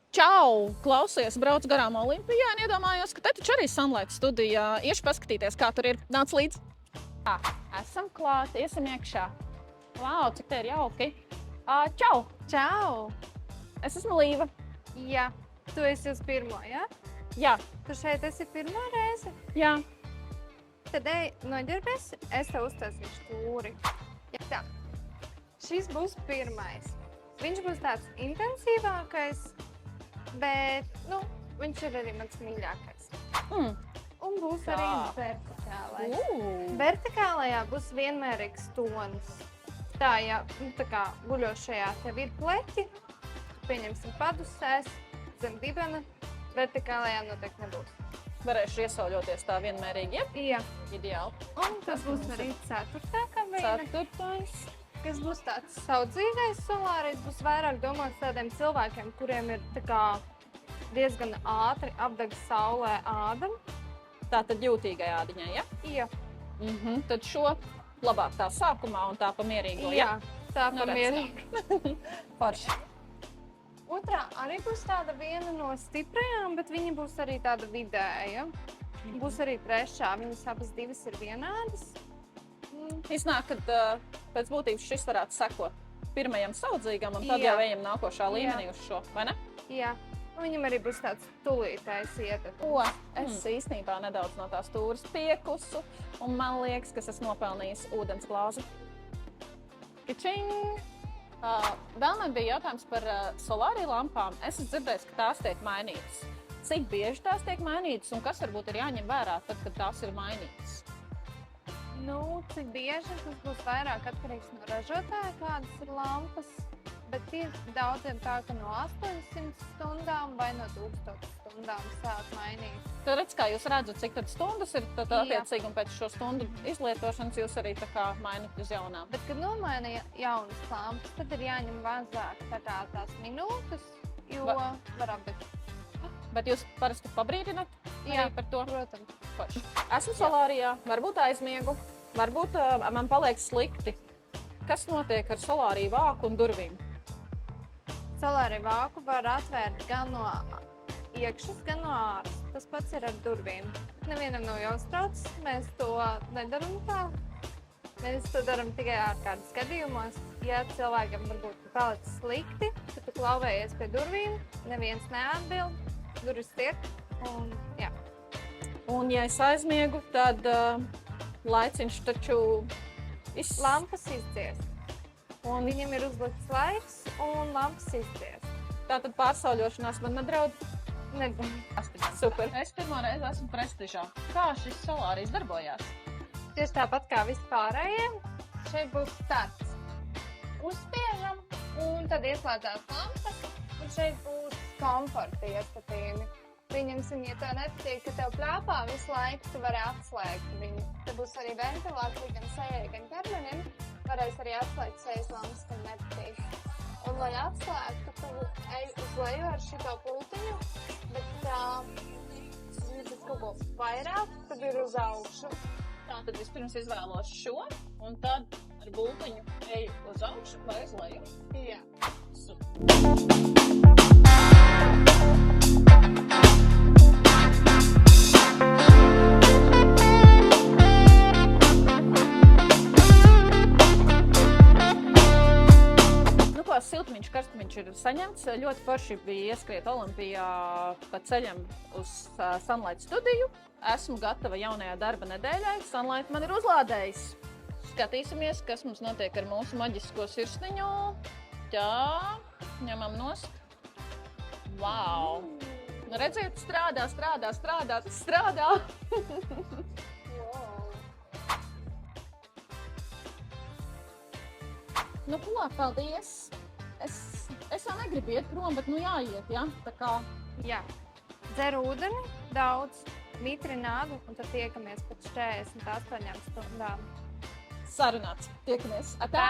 Čau! Klausies, braucu garām Olimpijā un iedomājos, ka te taču arī Sunlight studijā. Iešu paskatīties, kā tur ir. Nāc līdzi. Esam klāt, iesim iekšā. Vau, cik te ir jauki. Čau! Čau! Es esmu Līva. Jā, tu esi uz pirmo, jā? Jā, Tu šeit esi pirmo reizi? jā. Tad ej, noģērbies, es tev uztaisīšu stūri. Jā, tā. Šis būs pirmais. Viņš būs tāds intensīvākais, bet, viņš ir arī mans mīļākais. Un būs Tā. arī vertikālais. Vertikālajā būs vienmērīgs tonis. Tā, ja tā kā guļošajā tev ir pleķi, pieņemsim padusēs, zem dibena, vertikālajā noteikti nebūs. Varēšu iesauļoties tā vienmērīgi, ja? Jā, Ideāli. un tas būs arī ceturtā kabīne, Ceturtais. kas būs tāds saudzīgais solārijs, būs vairāk domāts tādiem cilvēkiem, kuriem ir tā kā diezgan ātri apdeg saulē āda. Tā tad jūtīgai ādiņai, ja? Jā, Tad šo labāk tā sākumā un tā pa mierīgo, ja? tā Nu, redz. pamierīgi. Forši. Otrā arī būs tāda viena no stiprajām, bet viņa būs arī tāda vidēja. Būs arī trešā, viņas abas divas ir vienādas. Iznāk, ka pēc būtības šis varētu sekot pirmajam saudzīgam, un tad Jā. jau ejam nākošā līmenī uz šo, vai ne? Jā, un viņam arī būs tāds tulītais ietekmes. Es īstenībā nedaudz no tās stūres piekusu, un man liekas, ka es nopelnījis ūdens glāzi. Kičing! Vēl man bija jautājums par solāriju lampām. Es esmu dzirdējis, ka tās tiek mainītas. Cik bieži tās tiek mainītas, un kas varbūt ir jāņem vērā tad, kad tās ir mainītas? Cik bieži tas būs vairāk atkarīgs no ražotāja, kādas ir lampas, bet ir daudziem tā, ka no 800 stundām vai no 1000 stundām sāk mainīt. Tad redz, kā jūs redzat, cik tad stundas ir, tad Jā. attiecīgi un pēc šo stundu izlietošanas jūs arī tā kā mainat uz jaunām. Bet, kad nomaina jaunas lampas, tad ir jāņem mazāk tā kā tās minūtes, jo var apdegt. Bet jūs parasti pabrīdināt Jā. arī par to? Protams. Forši. Esmu solārijā, varbūt aizmiegu, varbūt man paliek slikti. Kas notiek ar solāriju vāku un durvīm? Solāriju vāku var atvērt gan no iekšas, gan no āras. Tas pats ir ar durvīm. Nevienam nav jāuztrauc, mēs to nedaram tā. Mēs to darām tikai ārkārtas gadījumos. Ja cilvēkam varbūt palicis slikti, tad tu klauvējies pie durvīm, neviens neatbild, durvis tiek un jā. Un ja es aizmiegu, tad laiciņš taču Lampas izdzies. Un viņam ir uzlikts laiks un lampas izdzies. Tātad pārsauļošanās man nedraud. Nebūs. Super. Es pirmo reizi esmu prestižā. Kā šis solārijs darbojās? Tieši tāpat kā vispārējiem, šeit būs starts. Uzspiežam un tad ieslēdzās lampas un šeit būs komforta ieskatījumi. Pieņemsim, ja tev nepatīk, ka tev plāpā visu laiku, tu vari atslēgt viņu. Te būs arī ventilācija gan sejai, gan ķermenim. Varēs arī atslēgt sejas lampas, kad nepatīk. Un, lai atslēgtu, tu ej uz leju ar šito pultiņu, bet ja tas kaut ko vairāk, tad ir uz augšu. Tātad vispirms izvēlos šo, un tad ar bultiņu eju uz augšu vai uz leju. Jā. Nu ko, siltumiņš, karstumiņš ir saņemts. Ļoti forši bija ieskriet Olimpijā pa ceļam uz Sunlight studiju. Esmu gatava jaunajā darba nedēļai. Sunlight man ir uzlādējis. Skatīsimies, kas mums notiek ar mūsu maģisko sirsniņu. Tā, ņemam nost. Vau! Nu redziet, strādā. Nu ko, paldies! Es jau negribu iet prom, bet jāiet, ja? Tā kā... Jā. Dzer ūdeni, daudz, mitri nādu, un tad tiekamies pēc 48 stundām. Sarunāts. Tiekamies. Tā!